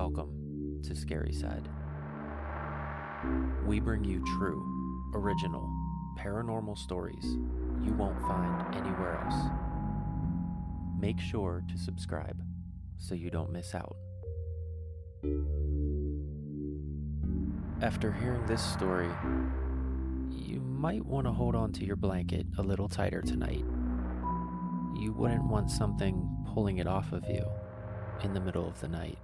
Welcome to Scaryside. We bring you true, original, paranormal stories you won't find anywhere else. Make sure to subscribe so you don't miss out. After hearing this story, you might want to hold on to your blanket a little tighter tonight. You wouldn't want something pulling it off of you in the middle of the night.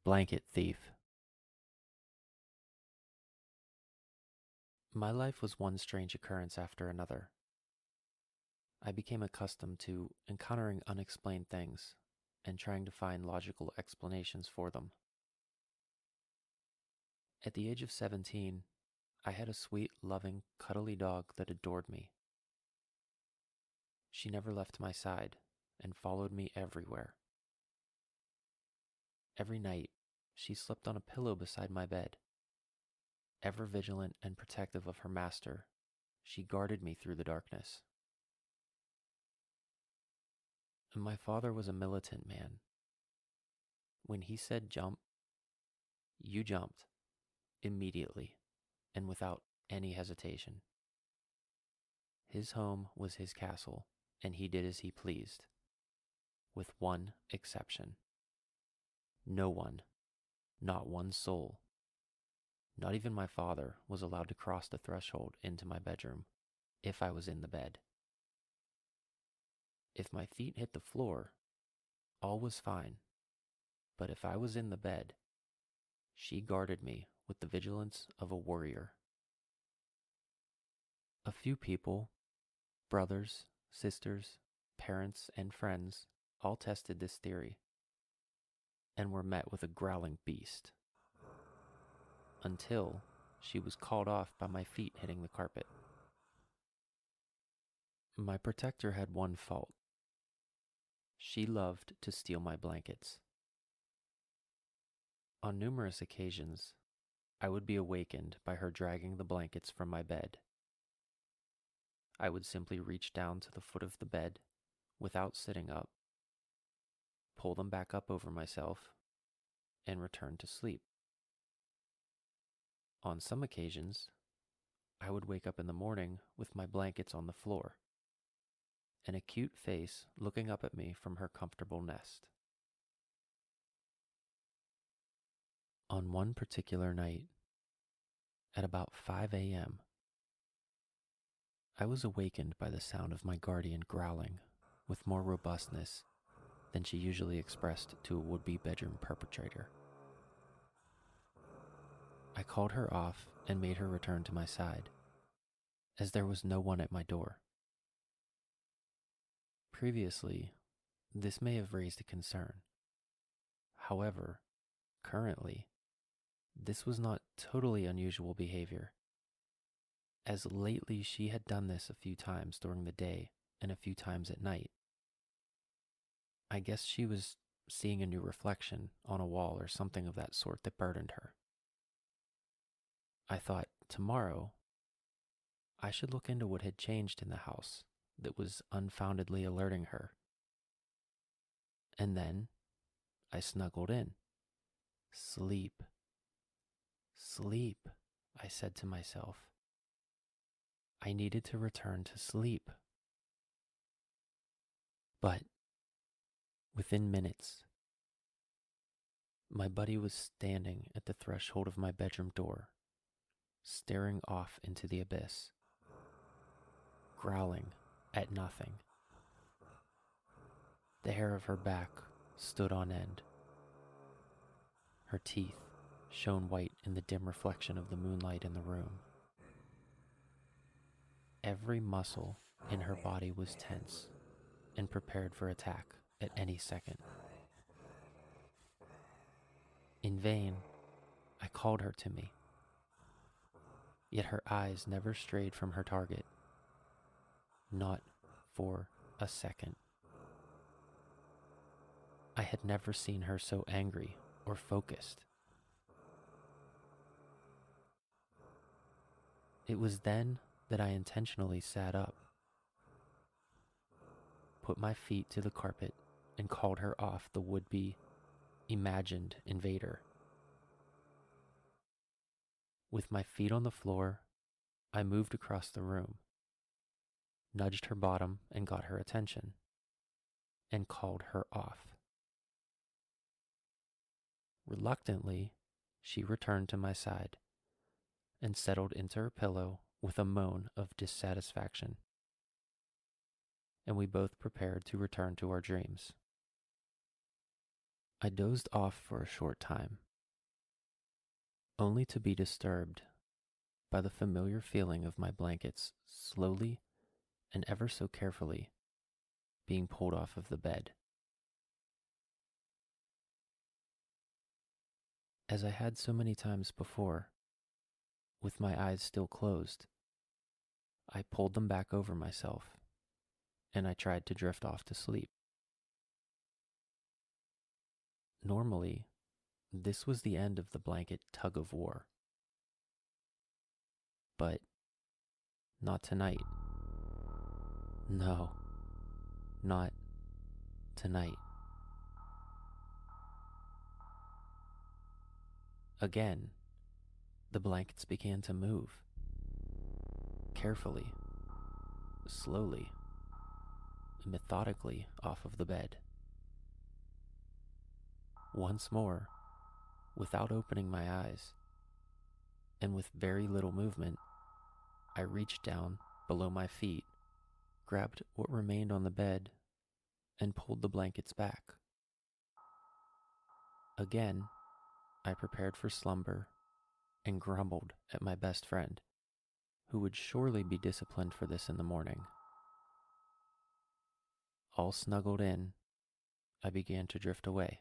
Blanket thief. My life was one strange occurrence after another. I became accustomed to encountering unexplained things and trying to find logical explanations for them. At the age of 17, I had a sweet, loving, cuddly dog that adored me. She never left my side and followed me everywhere. Every night, she slept on a pillow beside my bed. Ever vigilant and protective of her master, she guarded me through the darkness. My father was a militant man. When he said jump, you jumped immediately and without any hesitation. His home was his castle, and he did as he pleased, with one exception. No one, not one soul, not even my father, was allowed to cross the threshold into my bedroom if I was in the bed. If my feet hit the floor, all was fine, but if I was in the bed, she guarded me with the vigilance of a warrior. A few people, brothers, sisters, parents, and friends, all tested this theory and were met with a growling beast until she was called off by my feet hitting the carpet. My protector had one fault. She loved to steal my blankets. On numerous occasions, I would be awakened by her dragging the blankets from my bed. I would simply reach down to the foot of the bed without sitting up, pull them back up over myself, and return to sleep. On some occasions, I would wake up in the morning with my blankets on the floor, an acute face looking up at me from her comfortable nest. On one particular night, at about 5 a.m., I was awakened by the sound of my guardian growling with more robustness than she usually expressed to a would-be bedroom perpetrator. I called her off and made her return to my side, as there was no one at my door. Previously, this may have raised a concern. However, currently, this was not totally unusual behavior, as lately she had done this a few times during the day and a few times at night. I guess she was seeing a new reflection on a wall or something of that sort that burdened her. I thought, tomorrow, I should look into what had changed in the house that was unfoundedly alerting her. And then I snuggled in. Sleep. Sleep, I said to myself. I needed to return to sleep. But within minutes, my buddy was standing at the threshold of my bedroom door, staring off into the abyss, growling at nothing. The hair of her back stood on end. Her teeth shone white in the dim reflection of the moonlight in the room. Every muscle in her body was tense and prepared for attack at any second. In vain, I called her to me, yet her eyes never strayed from her target, not for a second. I had never seen her so angry or focused. It was then that I intentionally sat up, put my feet to the carpet, and called her off the would-be imagined invader. With my feet on the floor, I moved across the room, nudged her bottom and got her attention, and called her off. Reluctantly, she returned to my side and settled into her pillow with a moan of dissatisfaction, and we both prepared to return to our dreams. I dozed off for a short time, only to be disturbed by the familiar feeling of my blankets slowly and ever so carefully being pulled off of the bed. As I had so many times before, with my eyes still closed, I pulled them back over myself and I tried to drift off to sleep. Normally, this was the end of the blanket tug of war. But not tonight. No, not tonight. Again, the blankets began to move. Carefully, slowly, methodically off of the bed. Once more, without opening my eyes, and with very little movement, I reached down below my feet, grabbed what remained on the bed, and pulled the blankets back. Again, I prepared for slumber and grumbled at my best friend, who would surely be disciplined for this in the morning. All snuggled in, I began to drift away.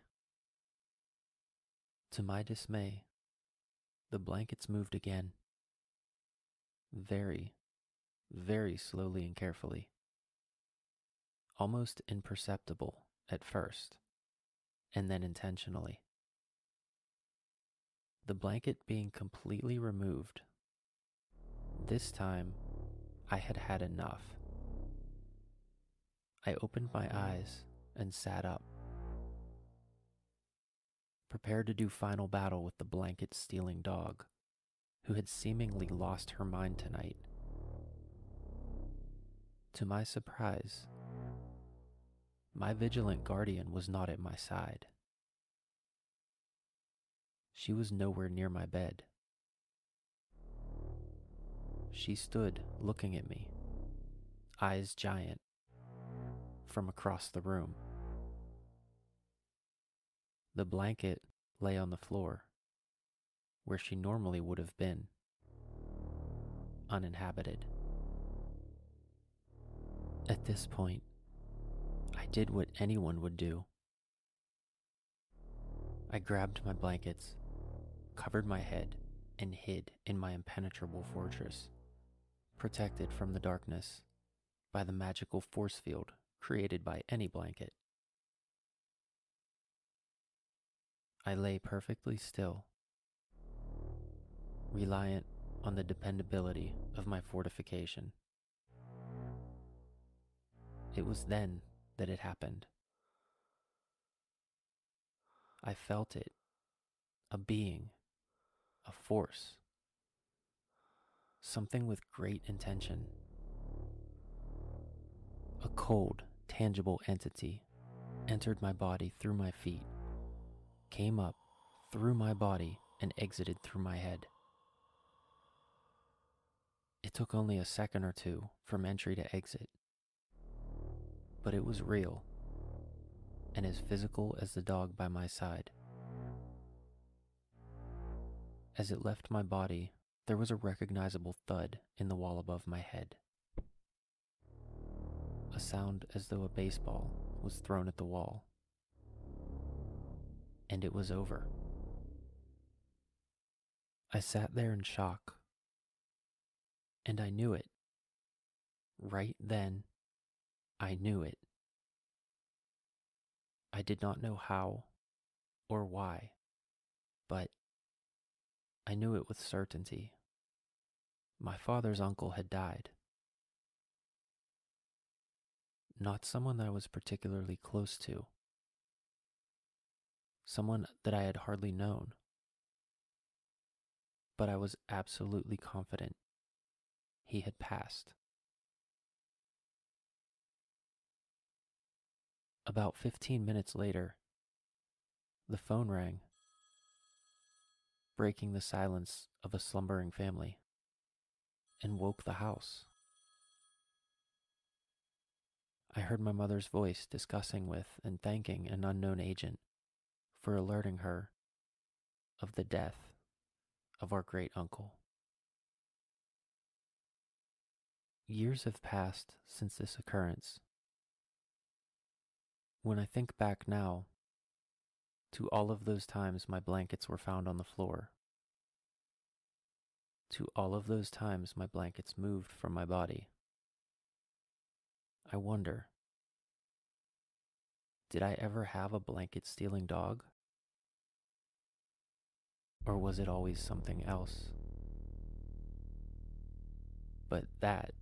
To my dismay, the blankets moved again. Very, very slowly and carefully. Almost imperceptible at first, and then intentionally. The blanket being completely removed. This time, I had had enough. I opened my eyes and sat up, prepared to do final battle with the blanket-stealing dog, who had seemingly lost her mind tonight. To my surprise, my vigilant guardian was not at my side. She was nowhere near my bed. She stood looking at me, eyes giant, from across the room. The blanket lay on the floor, where she normally would have been, uninhabited. At this point, I did what anyone would do. I grabbed my blankets, covered my head, and hid in my impenetrable fortress, protected from the darkness by the magical force field created by any blanket. I lay perfectly still, reliant on the dependability of my fortification. It was then that it happened. I felt it, a being, a force, something with great intention. A cold, tangible entity entered my body through my feet, came up through my body, and exited through my head. It took only a second or two from entry to exit, but it was real and as physical as the dog by my side. As it left my body, there was a recognizable thud in the wall above my head. A sound as though a baseball was thrown at the wall. And it was over. I sat there in shock. And I knew it. Right then, I knew it. I did not know how or why, but I knew it with certainty. My father's uncle had died. Not someone that I was particularly close to, someone that I had hardly known. But I was absolutely confident he had passed. About 15 minutes later, the phone rang, breaking the silence of a slumbering family, and woke the house. I heard my mother's voice discussing with and thanking an unknown agent for alerting her of the death of our great uncle. Years have passed since this occurrence. When I think back now to all of those times my blankets were found on the floor, to all of those times my blankets moved from my body, I wonder, did I ever have a blanket-stealing dog? Or was it always something else? But that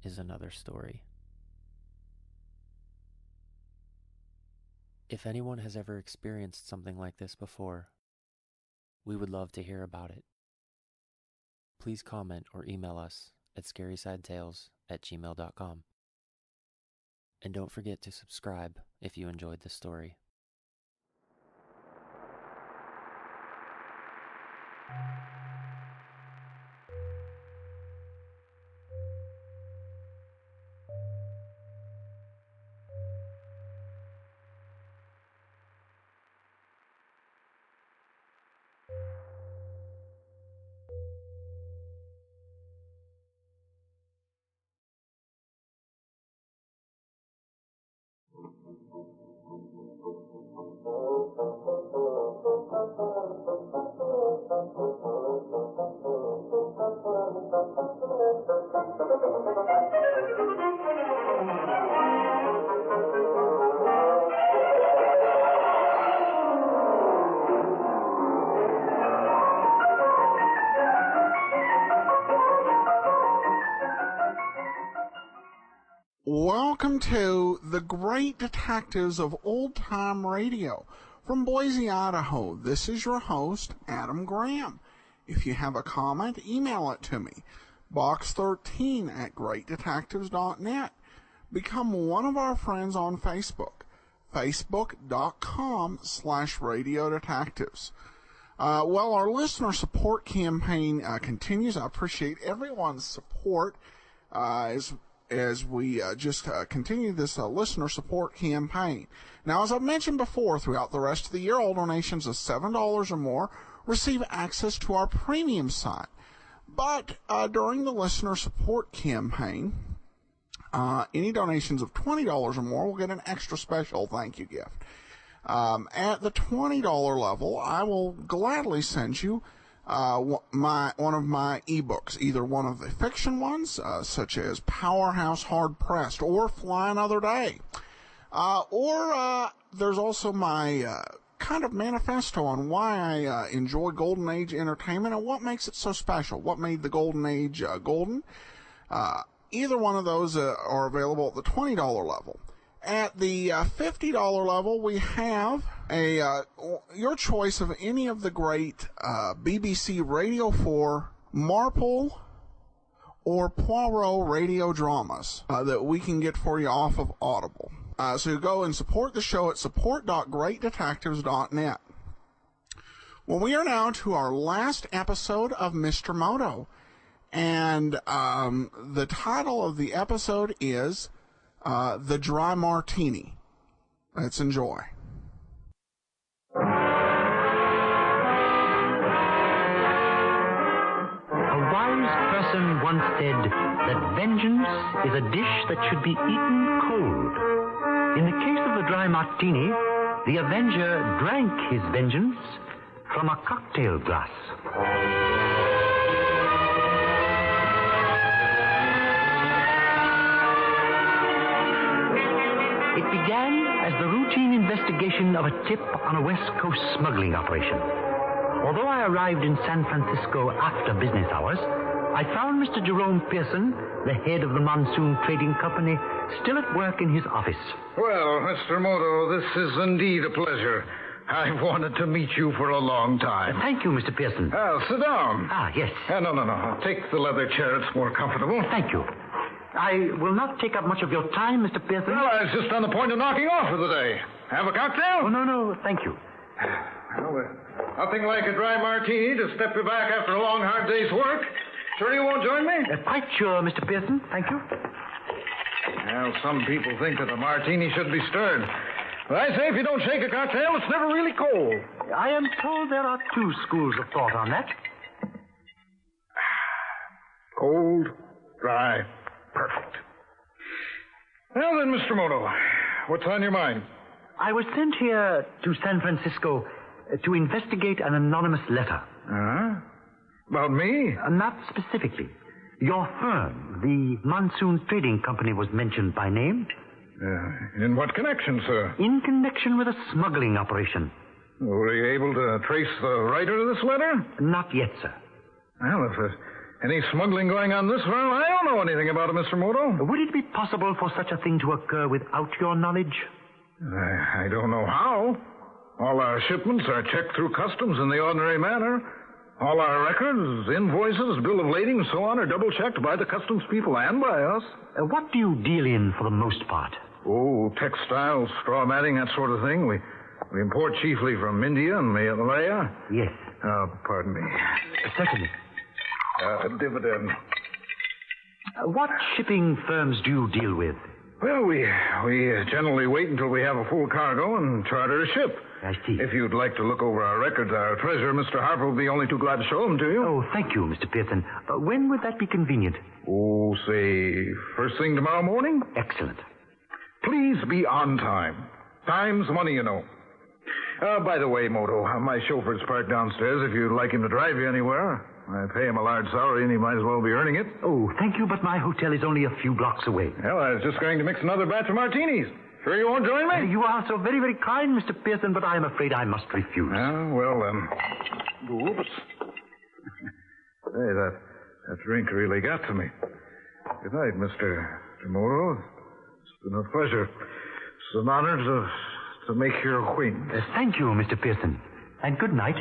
is another story. If anyone has ever experienced something like this before, we would love to hear about it. Please comment or email us at scarysidetales@gmail.com. And don't forget to subscribe if you enjoyed this story. Welcome to The Great Detectives of Old Time Radio. From Boise, Idaho, this is your host, Adam Graham. If you have a comment, email it to me, box13@greatdetectives.net. Become one of our friends on Facebook, facebook.com/Radio Detectives. Well, our listener support campaign continues. I appreciate everyone's support as we continue this listener support campaign. Now, as I've mentioned before, throughout the rest of the year, all donations of $7 or more receive access to our premium site. But during the listener support campaign, any donations of $20 or more will get an extra special thank you gift. At the $20 level, I will gladly send you one of my ebooks, either one of the fiction ones, such as Powerhouse Hard Pressed or Fly Another Day, or there's also my kind of manifesto on why I enjoy Golden Age entertainment and what makes it so special, what made the Golden Age golden. Either one of those are available at the $20 level. At the $50 level, we have your choice of any of the great BBC Radio 4 Marple or Poirot radio dramas that we can get for you off of Audible. So you go and support the show at support.greatdetectives.net. Well, we are now to our last episode of Mr. Moto, and the title of the episode is The Dry Martini. Let's enjoy. A wise person once said that vengeance is a dish that should be eaten cold. In the case of the dry martini, the avenger drank his vengeance from a cocktail glass. It began as the routine investigation of a tip on a West Coast smuggling operation. Although I arrived in San Francisco after business hours, I found Mr. Jerome Pearson, the head of the Monsoon Trading Company, still at work in his office. Well, Mr. Moto, this is indeed a pleasure. I've wanted to meet you for a long time. Thank you, Mr. Pearson. Sit down. Yes. No. Take the leather chair. It's more comfortable. Thank you. I will not take up much of your time, Mr. Pearson. Well, I was just on the point of knocking off for the day. Have a cocktail? Oh, no, thank you. Well, nothing like a dry martini to step you back after a long, hard day's work. Sure you won't join me? Quite sure, Mr. Pearson. Thank you. Well, some people think that a martini should be stirred. But I say if you don't shake a cocktail, it's never really cold. I am told there are two schools of thought on that. Cold, dry, perfect. Well then, Mr. Moto, what's on your mind? I was sent here to San Francisco to investigate an anonymous letter. About me? Not specifically. Your firm, the Monsoon Trading Company, was mentioned by name. In what connection, sir? In connection with a smuggling operation. Were you able to trace the writer of this letter? Not yet, sir. Well, if there's any smuggling going on this firm, I don't know anything about it, Mr. Moto. Would it be possible for such a thing to occur without your knowledge? I don't know how. All our shipments are checked through customs in the ordinary manner. All our records, invoices, bill of lading, and so on are double-checked by the customs people and by us. What do you deal in for the most part? Oh, textiles, straw matting, that sort of thing. We import chiefly from India and Malaya. Yes. Pardon me. Certainly. Dividend. What shipping firms do you deal with? Well, we generally wait until we have a full cargo and charter a ship. I see. If you'd like to look over our records, our treasurer, Mr. Harper, will be only too glad to show them to you. Oh, thank you, Mr. Pearson. When would that be convenient? Oh, say, first thing tomorrow morning? Excellent. Please be on time. Time's money, you know. By the way, Moto, my chauffeur's parked downstairs if you'd like him to drive you anywhere. I pay him a large salary, and he might as well be earning it. Oh, thank you, but my hotel is only a few blocks away. Well, I was just going to mix another batch of martinis. Sure you won't join me? You are so very, very kind, Mr. Pearson, but I'm afraid I must refuse. Well, Oops. Hey, that drink really got to me. Good night, Mr. Moto. It's been a pleasure. It's an honor to make your acquaintance. Thank you, Mr. Pearson. And good night.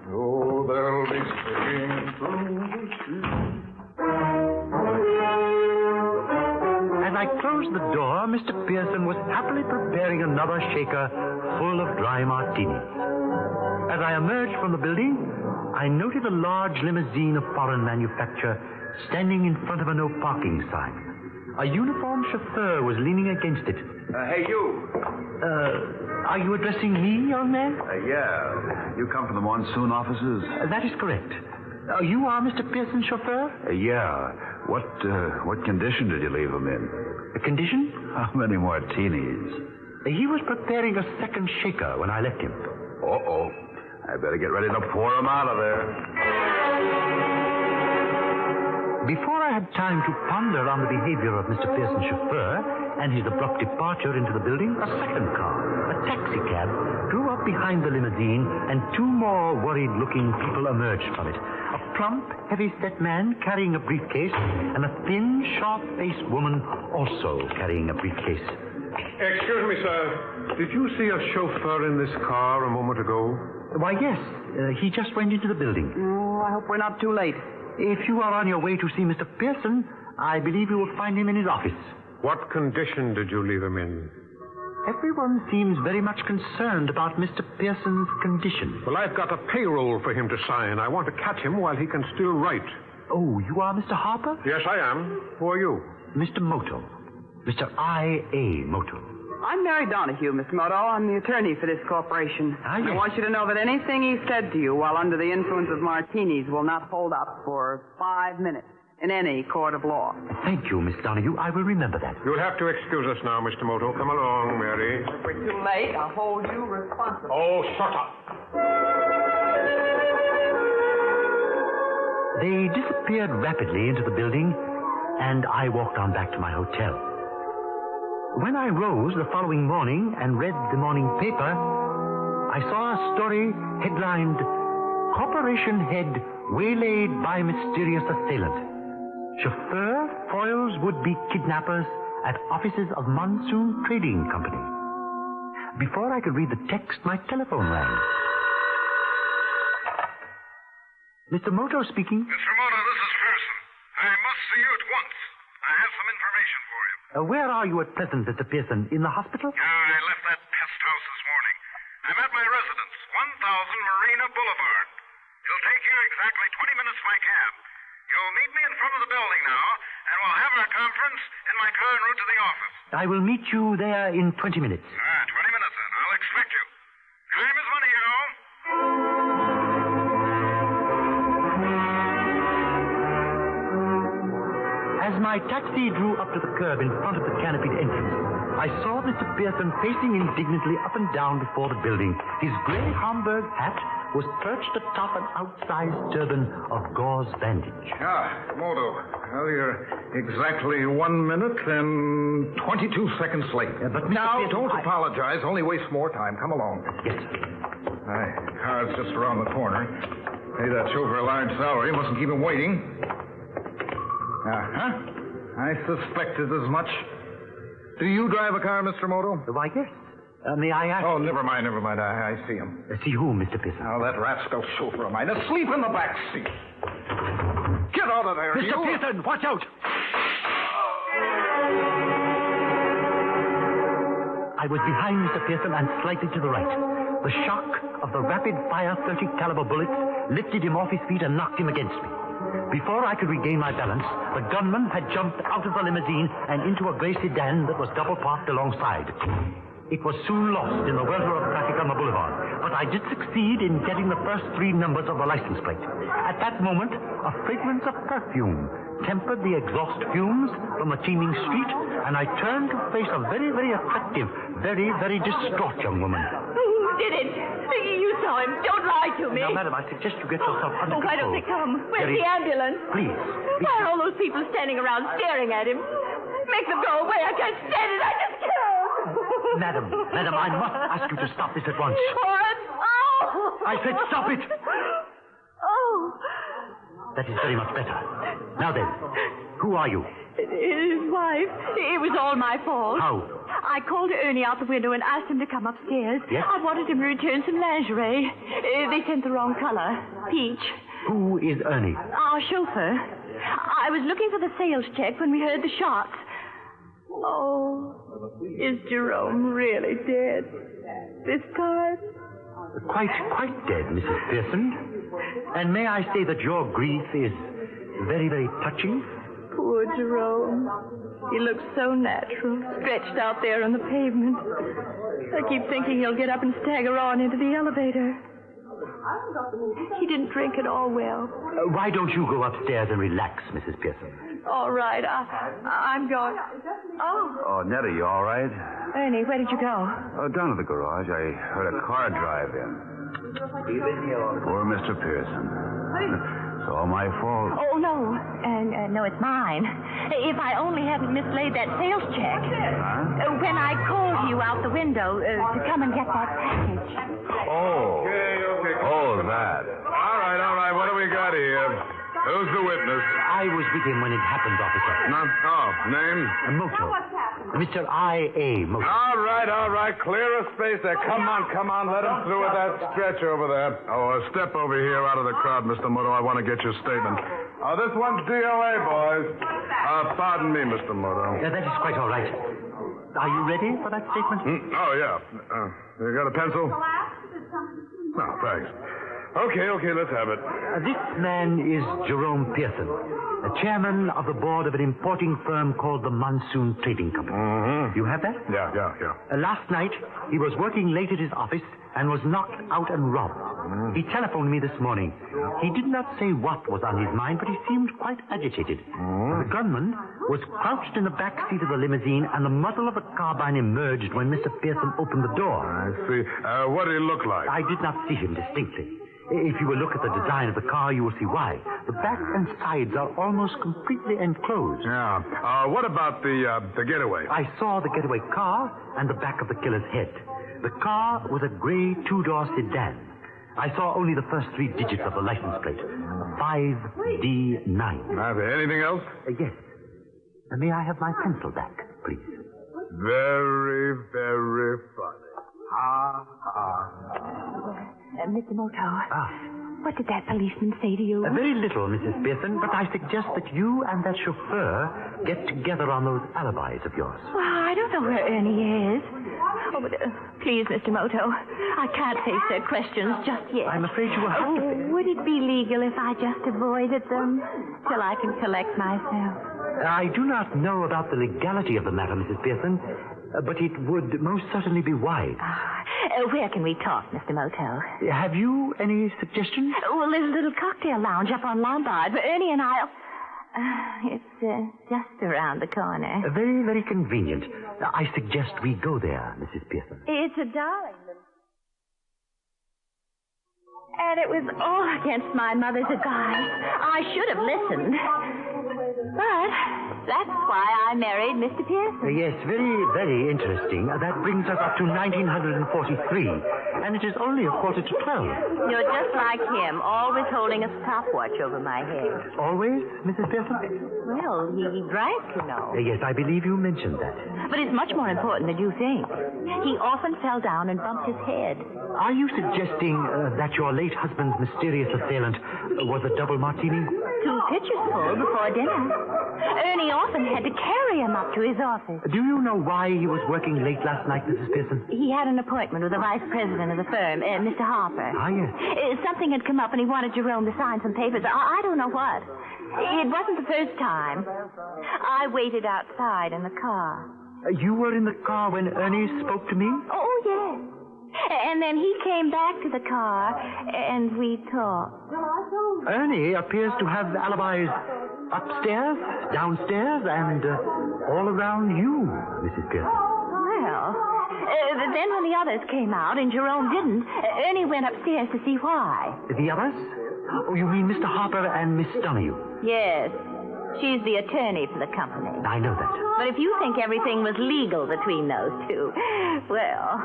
Oh, there'll be spring through the sea. As I closed the door, Mr. Pearson was happily preparing another shaker full of dry martinis. As I emerged from the building, I noted a large limousine of foreign manufacture standing in front of a no parking sign. A uniformed chauffeur was leaning against it. Hey, you. Are you addressing me, young man? Yeah. You come from the Monsoon offices? That is correct. You are Mr. Pearson's chauffeur? Yeah. What condition did you leave him in? A condition? How many martinis? He was preparing a second shaker when I left him. Uh-oh. I better get ready to pour him out of there. Before I had time to ponder on the behavior of Mr. Pearson's chauffeur and his abrupt departure into the building, a second car, a taxicab, drew up behind the limousine, and two more worried-looking people emerged from it. A plump, heavy-set man carrying a briefcase, and a thin, sharp-faced woman also carrying a briefcase. Excuse me, sir. Did you see a chauffeur in this car a moment ago? Why, yes. He just went into the building. Oh, I hope we're not too late. If you are on your way to see Mr. Pearson, I believe you will find him in his office. What condition did you leave him in? Everyone seems very much concerned about Mr. Pearson's condition. Well, I've got a payroll for him to sign. I want to catch him while he can still write. Oh, you are Mr. Harper? Yes, I am. Who are you? Mr. Moto. Mr. I.A. Moto. I'm Mary Donahue, Miss Moto. I'm the attorney for this corporation. Ah, yes. I want you to know that anything he said to you while under the influence of martinis will not hold up for 5 minutes in any court of law. Thank you, Miss Donahue. I will remember that. You'll have to excuse us now, Mr. Moto. Come along, Mary. If we're too late, I'll hold you responsible. Oh, shut up. They disappeared rapidly into the building, and I walked on back to my hotel. When I rose the following morning and read the morning paper, I saw a story headlined, Corporation Head Waylaid by Mysterious Assailant. Chauffeur foils would-be kidnappers at offices of Monsoon Trading Company. Before I could read the text, my telephone rang. Mr. Moto speaking. Mr. Moto, this is Pearson. I must see you at once. I have some information for you. Where are you at present, Mr. Pearson? In the hospital? I left that pest house this morning. I'm at my residence, 1000 Marina Boulevard. It'll take you exactly 20 minutes by cab. You'll meet me in front of the building now, and we'll have our conference in my car en route to the office. I will meet you there in 20 minutes. 20 minutes then. I'll expect you. Time is money, you know. As my taxi drew up to the curb in front of the canopied entrance, I saw Mr. Pearson pacing indignantly up and down before the building. His grey Hamburg hat was perched atop an outsized turban of gauze bandage. Moto. Well, you're exactly 1 minute and 22 seconds late. But now, Pearson, don't apologize. Only waste more time. Come along. Yes, sir. Car's just around the corner. Pay that chauffeur a large salary. Mustn't keep him waiting. I suspected as much. Do you drive a car, Mr. Moto? Why, yes. May I ask... Oh, never mind. I see him. See whom, Mr. Pearson? Now, that rascal chauffeur of mine asleep in the back seat. Get out of there, Mr. Pearson, watch out! I was behind Mr. Pearson and slightly to the right. The shock of the rapid-fire 30-caliber bullets lifted him off his feet and knocked him against me. Before I could regain my balance, the gunman had jumped out of the limousine and into a gray sedan that was double parked alongside. It was soon lost in the welter of traffic on the boulevard, but I did succeed in getting the first 3 numbers of the license plate. At that moment, a fragrance of perfume tempered the exhaust fumes from the teeming street, and I turned to face a very, very attractive, very, very distraught young woman. Who did it? You saw him. Don't lie to me. Now, madam, I suggest you get yourself under control. Why don't they come? Where's Very- the ambulance? Please. Why are all those people standing around staring at him? Make them go away. I can't stand it. I just can't. Madam, I must ask you to stop this at once. What? Oh! I said stop it! Oh! That is very much better. Now then, who are you? His wife. It was all my fault. How? I called Ernie out the window and asked him to come upstairs. Yes? I wanted him to return some lingerie. They sent the wrong color. Peach. Who is Ernie? Our chauffeur. I was looking for the sales check when we heard the shots. Oh, is Jerome really dead? This time? Quite dead, Mrs. Pearson. And may I say that your grief is very, very touching? Poor Jerome. He looks so natural, stretched out there on the pavement. I keep thinking he'll get up and stagger on into the elevator. He didn't drink at all well. Why don't you go upstairs and relax, Mrs. Pearson? All right, I'm going. Oh, Nettie, you all right? Ernie, where did you go? Oh, down to the garage. I heard a car drive in. Poor Mr. Pearson. It's all my fault. Oh, no. No, it's mine. If I only hadn't mislaid that sales check. Huh? When I called you out the window to come and get that package. Oh. Okay. Oh, that. All right. What do we got here? Who's the witness? I was with him when it happened, officer. Name? Moto. Mr. I.A. Moto. All right. Clear a space there. Come on. Let him through with that stretch over there. Oh, step over here out of the crowd, Mr. Moto. I want to get your statement. This one's DOA, boys. Pardon me, Mr. Moto. That is quite all right. Are you ready for that statement? Oh, yeah. You got a pencil? No, thanks. Okay, let's have it. This man is Jerome Pearson, the chairman of the board of an importing firm called the Monsoon Trading Company. Mm-hmm. You have that? Yeah. Last night, he was working late at his office and was knocked out and robbed. He telephoned me this morning. He did not say what was on his mind, but he seemed quite agitated. The gunman was crouched in the back seat of the limousine, and the muzzle of a carbine emerged when Mr. Pearson opened the door. I see. What did he look like? I did not see him distinctly. If you will look at the design of the car, you will see why. The back and sides are almost completely enclosed. Yeah. What about the getaway? I saw the getaway car and the back of the killer's head. The car was a gray 2-door sedan. I saw only the first 3 digits of the license plate. 5D9. Anything else? Yes. May I have my pencil back, please? Very, very funny. Mr. Moto. What did that policeman say to you? Very little, Mrs. Pearson, but I suggest that you and that chauffeur get together on those alibis of yours. Well, I don't know where Ernie is. Oh, but please, Mr. Moto, I can't face their questions just yet. I'm afraid you will have to... Would it be legal if I just avoided them till I can collect myself? I do not know about the legality of the matter, Mrs. Pearson, but it would most certainly be wise. Where can we talk, Mr. Moto? Have you any suggestions? Well, there's a little cocktail lounge up on Lombard, but Ernie and I'll... it's just around the corner. Very, very convenient. I suggest we go there, Mrs. Pearson. It's a darling. And it was all against my mother's advice. I should have listened. But that's why I married Mr. Pearson. Yes, very, very interesting. That brings us up to 1943, and it is only 11:45. You're just like him, always holding a stopwatch over my head. Always, Mrs. Pearson? Well, he drank, you know. Yes, I believe you mentioned that. But it's much more important than you think. He often fell down and bumped his head. Are you suggesting that your late husband's mysterious assailant was a double martini? 2 pitchers full before dinner. Ernie often had to carry him up to his office. Do you know why he was working late last night, Mrs. Pearson? He had an appointment with the vice president of the firm, Mr. Harper. Ah, yes. Something had come up and he wanted Jerome to sign some papers. I don't know what. It wasn't the first time. I waited outside in the car. You were in the car when Ernie spoke to me? Oh, yes. And then he came back to the car, and we talked. Ernie appears to have alibis upstairs, downstairs, and all around you, Mrs. Pearson. Well, then when the others came out and Jerome didn't, Ernie went upstairs to see why. The others? Oh, you mean Mr. Harper and Miss Donahue? Yes. She's the attorney for the company. I know that. But if you think everything was legal between those two, well,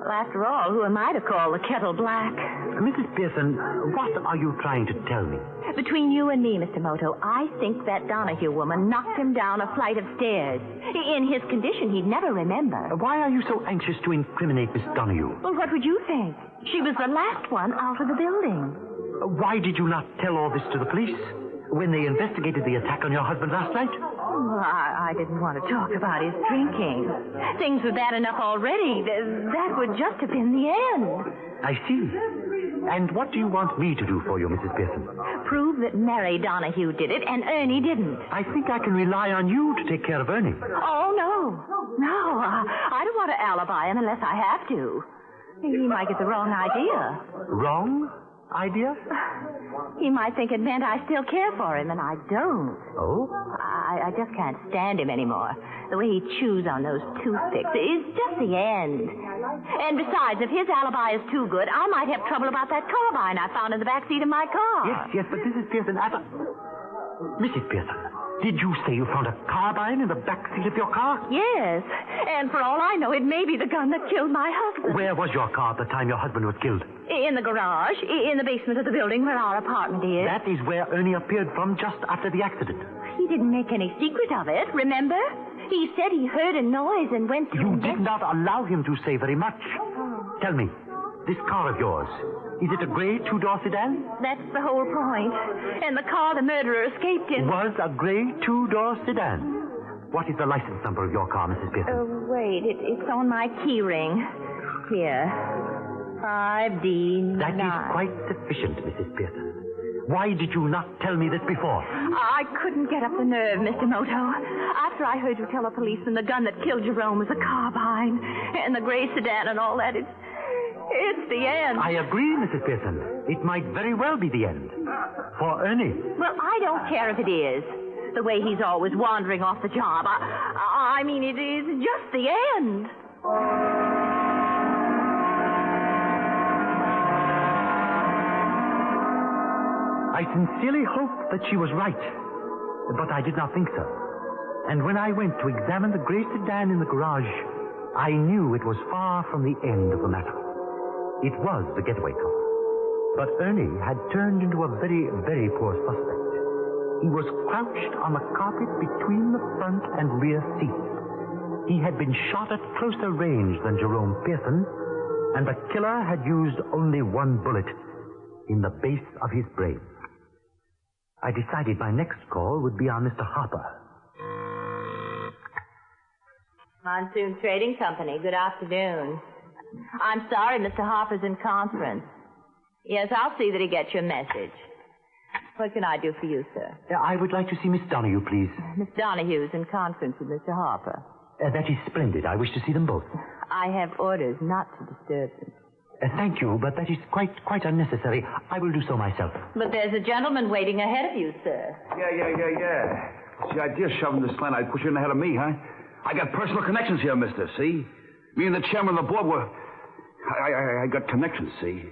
after all, who am I to call the kettle black? Mrs. Pearson, what are you trying to tell me? Between you and me, Mr. Moto, I think that Donahue woman knocked him down a flight of stairs. In his condition, he'd never remember. Why are you so anxious to incriminate Miss Donahue? Well, what would you think? She was the last one out of the building. Why did you not tell all this to the police when they investigated the attack on your husband last night? Well, I didn't want to talk about his drinking. Things were bad enough already. That would just have been the end. I see. And what do you want me to do for you, Mrs. Pearson? Prove that Mary Donahue did it and Ernie didn't. I think I can rely on you to take care of Ernie. Oh, no. No, I don't want to alibi him unless I have to. He might get the wrong idea. Wrong idea? He might think it meant I still care for him, and I don't. Oh? I just can't stand him anymore. The way he chews on those toothpicks is just the end. And besides, if his alibi is too good, I might have trouble about that carbine I found in the back seat of my car. Yes, but Mrs. Pearson, Mrs. Pearson, did you say you found a carbine in the back seat of your car? Yes, and for all I know, it may be the gun that killed my husband. Where was your car at the time your husband was killed? In the garage, in the basement of the building where our apartment is. That is where Ernie appeared from just after the accident. He didn't make any secret of it, remember? He said he heard a noise and went to... You did not allow him to say very much. Tell me, this car of yours, is it a gray two-door sedan? That's the whole point. And the car the murderer escaped in... Was a gray two-door sedan. What is the license number of your car, Mrs. Pearson? Wait, it's on my key ring. Here. 5D9. That is quite sufficient, Mrs. Pearson. Why did you not tell me this before? I couldn't get up the nerve, Mr. Moto. After I heard you tell the policeman the gun that killed Jerome was a carbine, and the gray sedan and all that, it's the end. I agree, Mrs. Pearson. It might very well be the end. For Ernie. Well, I don't care if it is. The way he's always wandering off the job. I mean, it is just the end. I sincerely hoped that she was right, but I did not think so. And when I went to examine the gray sedan in the garage, I knew it was far from the end of the matter. It was the getaway car. But Ernie had turned into a very, very poor suspect. He was crouched on the carpet between the front and rear seats. He had been shot at closer range than Jerome Pearson, and the killer had used only one bullet in the base of his brain. I decided my next call would be on Mr. Harper. Monsoon Trading Company, good afternoon. I'm sorry Mr. Harper's in conference. Yes, I'll see that he gets your message. What can I do for you, sir? I would like to see Miss Donahue, please. Miss Donahue's in conference with Mr. Harper. That is splendid. I wish to see them both. I have orders not to disturb them. Thank you, but that is quite unnecessary. I will do so myself. But there's a gentleman waiting ahead of you, sir. Yeah. See, I just shoved this line. I'd push you in ahead of me, huh? I got personal connections here, mister, see? Me and the chairman of the board were... I got connections, see?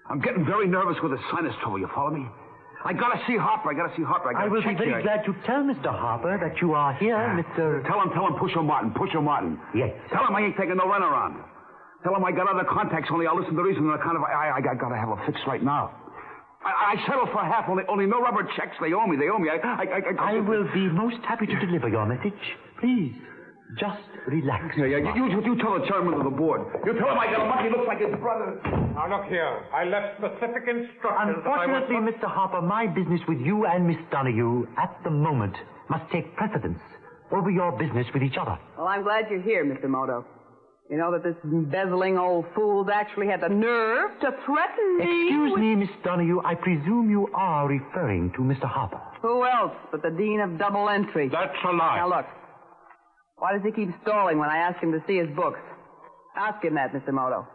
I'm getting very nervous with the sinus trouble, you follow me? I gotta see Harper. I will be very glad to tell Mr. Harper that you are here, Mr... Tell him, push him, Martin. Yes. Tell him I ain't taking no runaround. Tell him I got other contacts, only I'll listen to the reason. I gotta have a fix right now. I settled for half, only no rubber checks. They owe me. I will be most happy to deliver your message. Please, just relax. Yeah. You tell the chairman of the board. You tell him I got a monkey looks like his brother. Now, look here. I left specific instructions. Unfortunately, Mr. Harper, my business with you and Miss Donahue at the moment must take precedence over your business with each other. Well, I'm glad you're here, Mr. Moto. You know that this embezzling old fool's actually had the nerve to threaten me. Excuse me, Miss Donahue. I presume you are referring to Mr. Harper. Who else but the Dean of Double Entry? That's a lie. Now, look. Why does he keep stalling when I ask him to see his books? Ask him that, Mr. Moto.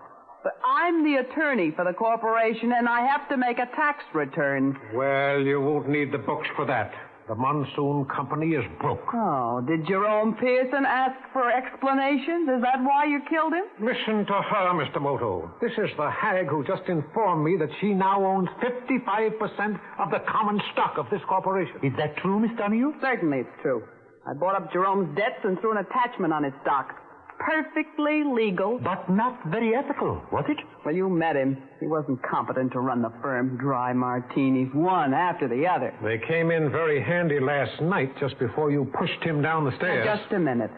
But I'm the attorney for the corporation, and I have to make a tax return. Well, you won't need the books for that. The Monsoon Company is broke. Oh, did Jerome Pearson ask for explanations? Is that why you killed him? Listen to her, Mr. Moto. This is the hag who just informed me that she now owns 55% of the common stock of this corporation. Is that true, Miss Donahue? Certainly it's true. I bought up Jerome's debts and threw an attachment on his stock. Perfectly legal. But not very ethical, was it? Well, you met him. He wasn't competent to run the firm. Dry martinis, one after the other. They came in very handy last night just before you pushed him down the stairs. Now, just a minute.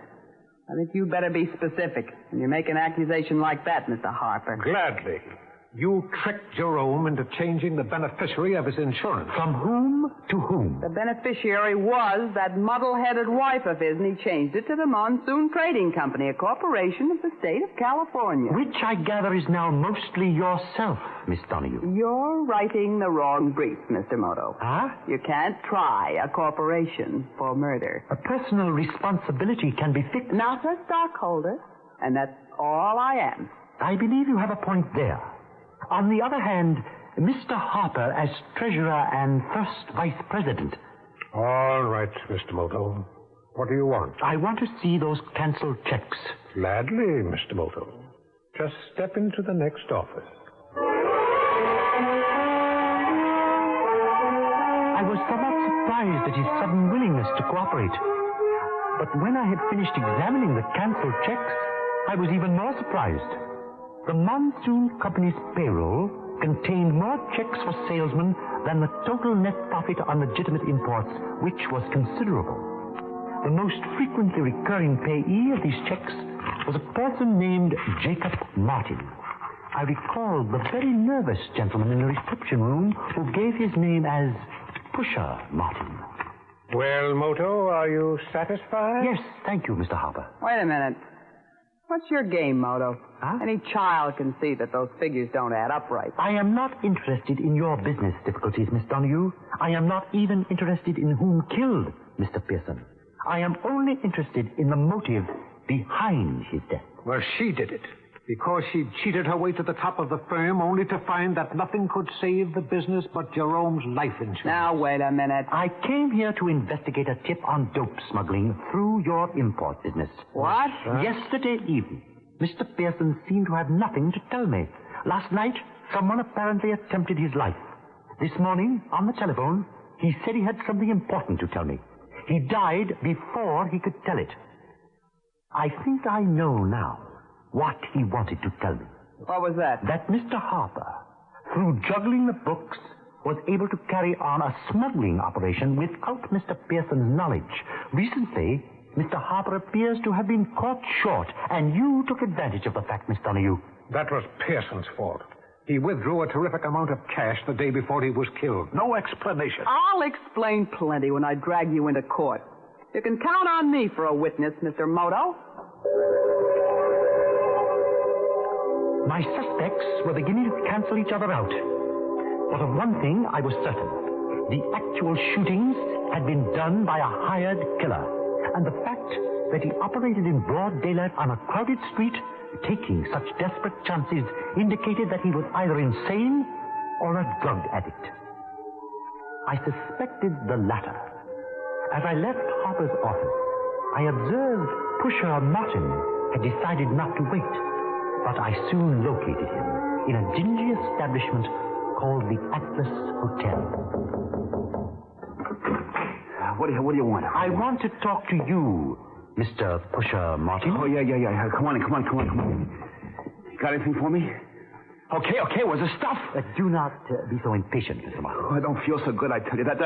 I think you better be specific when you make an accusation like that, Mr. Harper. Gladly. You tricked Jerome into changing the beneficiary of his insurance. From whom to whom? The beneficiary was that muddle-headed wife of his, and he changed it to the Monsoon Trading Company, a corporation of the state of California. Which I gather is now mostly yourself, Miss Donahue. You're writing the wrong brief, Mr. Moto. Huh? You can't try a corporation for murder. A personal responsibility can be fixed. Not a stockholder, and that's all I am. I believe you have a point there. On the other hand, Mr. Harper as treasurer and first vice president. All right, Mr. Moto. What do you want? I want to see those canceled checks. Gladly, Mr. Moto. Just step into the next office. I was somewhat surprised at his sudden willingness to cooperate. But when I had finished examining the canceled checks, I was even more surprised. The Monsoon Company's payroll contained more checks for salesmen than the total net profit on legitimate imports, which was considerable. The most frequently recurring payee of these checks was a person named Jacob Martin. I recall the very nervous gentleman in the reception room who gave his name as Pusher Martin. Well, Moto, are you satisfied? Yes, thank you, Mr. Harper. Wait a minute. What's your game, Moto? Huh? Any child can see that those figures don't add up right. I am not interested in your business difficulties, Miss Donahue. I am not even interested in whom killed Mr. Pearson. I am only interested in the motive behind his death. Well, she did it. Because she cheated her way to the top of the firm only to find that nothing could save the business but Jerome's life insurance. Now, wait a minute. I came here to investigate a tip on dope smuggling through your import business. What? Yesterday evening, Mr. Pearson seemed to have nothing to tell me. Last night, someone apparently attempted his life. This morning, on the telephone, he said he had something important to tell me. He died before he could tell it. I think I know now what he wanted to tell me. What was that? That Mr. Harper, through juggling the books, was able to carry on a smuggling operation without Mr. Pearson's knowledge. Recently, Mr. Harper appears to have been caught short, and you took advantage of the fact, Miss Donahue. That was Pearson's fault. He withdrew a terrific amount of cash the day before he was killed. No explanation. I'll explain plenty when I drag you into court. You can count on me for a witness, Mr. Moto. My suspects were beginning to cancel each other out. But of one thing I was certain. The actual shootings had been done by a hired killer. And the fact that he operated in broad daylight on a crowded street, taking such desperate chances, indicated that he was either insane or a drug addict. I suspected the latter. As I left Harper's office, I observed Pusher Martin had decided not to wait, but I soon located him in a dingy establishment called the Atlas Hotel. What do you want? I want to talk to you, Mr. Pusher Martin. Oh, yeah. Come on in. Got anything for me? Okay, where's the stuff? Do not be so impatient, Mr. Martin. Oh, I don't feel so good, I tell you. That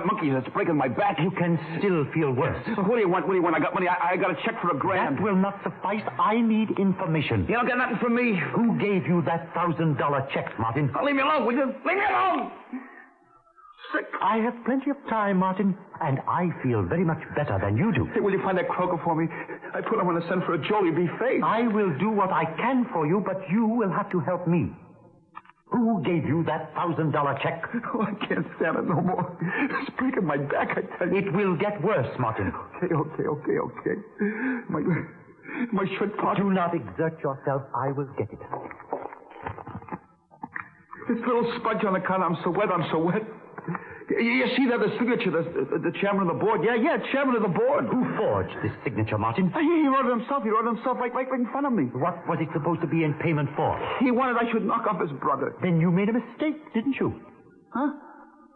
monkey that's breaking my back. You can still feel worse. What do you want? I got money. I got a check for $1,000. That will not suffice. I need information. You don't got nothing from me. Who gave you that $1,000 check, Martin? Oh, leave me alone, will you? Leave me alone! Sick. I have plenty of time, Martin, and I feel very much better than you do. Hey, will you find that croaker for me? I put him on a send for a Jolie be fake. I will do what I can for you, but you will have to help me. Who gave you that $1,000 check? Oh, I can't stand it no more. It's breaking my back, I tell you. It will get worse, Martin. Okay. My shirt pocket. Do not exert yourself. I will get it. This little smudge on the counter. I'm so wet. You see that, the signature, the chairman of the board? Yeah, chairman of the board. Who forged this signature, Martin? He wrote it himself. He wrote it himself right in front of me. What was it supposed to be in payment for? He wanted I should knock off his brother. Then you made a mistake, didn't you? Huh?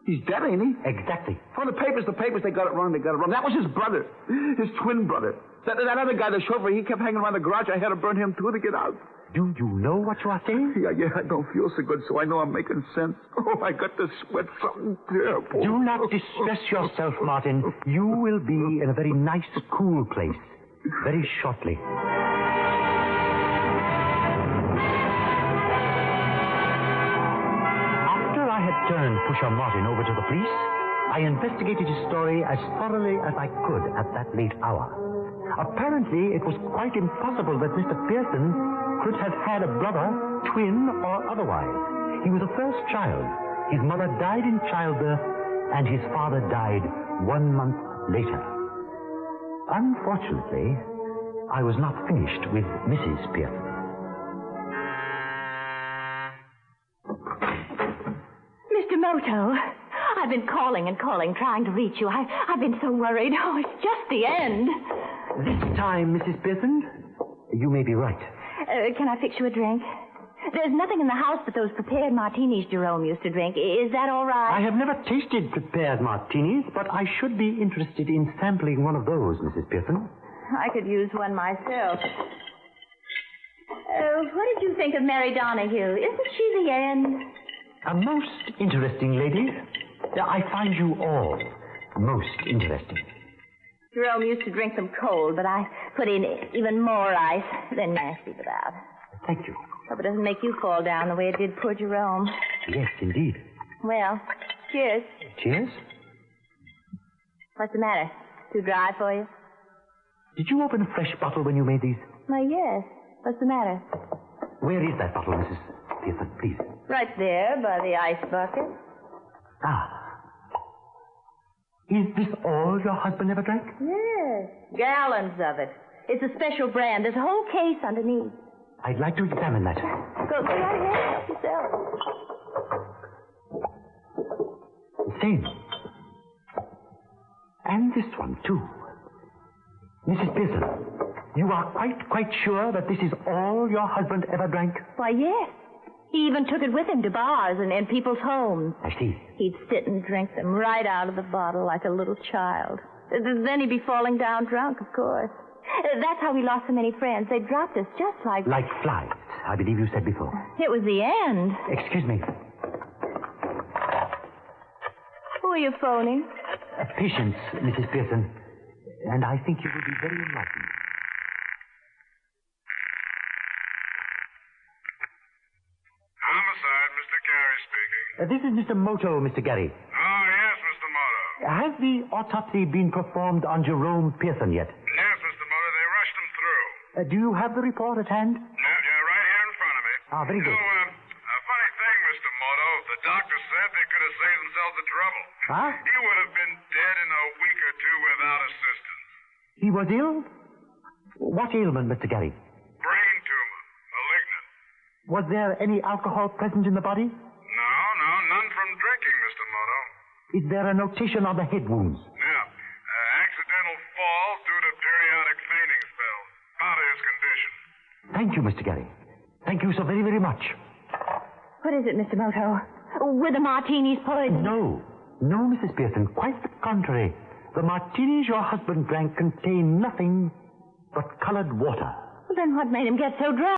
He's dead, ain't he? Exactly. For the papers, they got it wrong. That was his brother. His twin brother. That other guy, the chauffeur, he kept hanging around the garage. I had to burn him, too, to get out. Do you know what you are saying? Yeah, I don't feel so good, so I know I'm making sense. Oh, I got to sweat something terrible. Do not distress yourself, Martin. You will be in a very nice, cool place very shortly. After I had turned Pusher Martin over to the police, I investigated his story as thoroughly as I could at that late hour. Apparently, it was quite impossible that Mr. Pearson could have had a brother, twin, or otherwise. He was the first child. His mother died in childbirth, and his father died 1 month later. Unfortunately, I was not finished with Mrs. Pearson. Mr. Moto, I've been calling, trying to reach you. I've been so worried. Oh, it's just the end. This time, Mrs. Pearson, you may be right. Can I fix you a drink? There's nothing in the house but those prepared martinis Jerome used to drink. Is that all right? I have never tasted prepared martinis, but I should be interested in sampling one of those, Mrs. Pearson. I could use one myself. What did you think of Mary Donahue? Isn't she the end? A most interesting lady. I find you all most interesting. Jerome used to drink them cold, but I put in even more ice than nasty without. Thank you. Hope it doesn't make you fall down the way it did poor Jerome. Yes, indeed. Well, cheers. Cheers? What's the matter? Too dry for you? Did you open a fresh bottle when you made these? Why, yes. What's the matter? Where is that bottle, Mrs. Pearson, please? Right there by the ice bucket. Ah. Is this all your husband ever drank? Yes. Gallons of it. It's a special brand. There's a whole case underneath. I'd like to examine that. Go right ahead. Help yourself. The same. And this one, too. Mrs. Pearson, you are quite sure that this is all your husband ever drank? Why, yes. He even took it with him to bars and people's homes. I see. He'd sit and drink them right out of the bottle like a little child. Then he'd be falling down drunk, of course. That's how we lost so many friends. They dropped us just like... Like flies, I believe you said before. It was the end. Excuse me. Who are you phoning? Patience, Mrs. Pearson. And I think you will be very enlightened. Homicide, Mr. Gary speaking. This is Mr. Moto, Mr. Gary. Oh, yes, Mr. Moto. Has the autopsy been performed on Jerome Pearson yet? Yes, Mr. Moto, they rushed him through. Do you have the report at hand? Yeah, right here in front of me. Ah, very good. Funny thing, Mr. Moto, the doctor said they could have saved themselves the trouble. Huh? He would have been dead in a week or two without assistance. He was ill? What ailment, Mr. Gary? Brain tumor, malignant. Was there any alcohol present in the body? No, none from drinking, Mr. Moto. Is there a notation on the head wounds? Yeah, accidental fall due to periodic fainting spells. Part of his condition. Thank you, Mr. Gary. Thank you so very, very much. What is it, Mr. Moto? Were the martinis poisoned? No, Mrs. Pearson. Quite the contrary. The martinis your husband drank contain nothing but colored water. Well, then what made him get so drunk?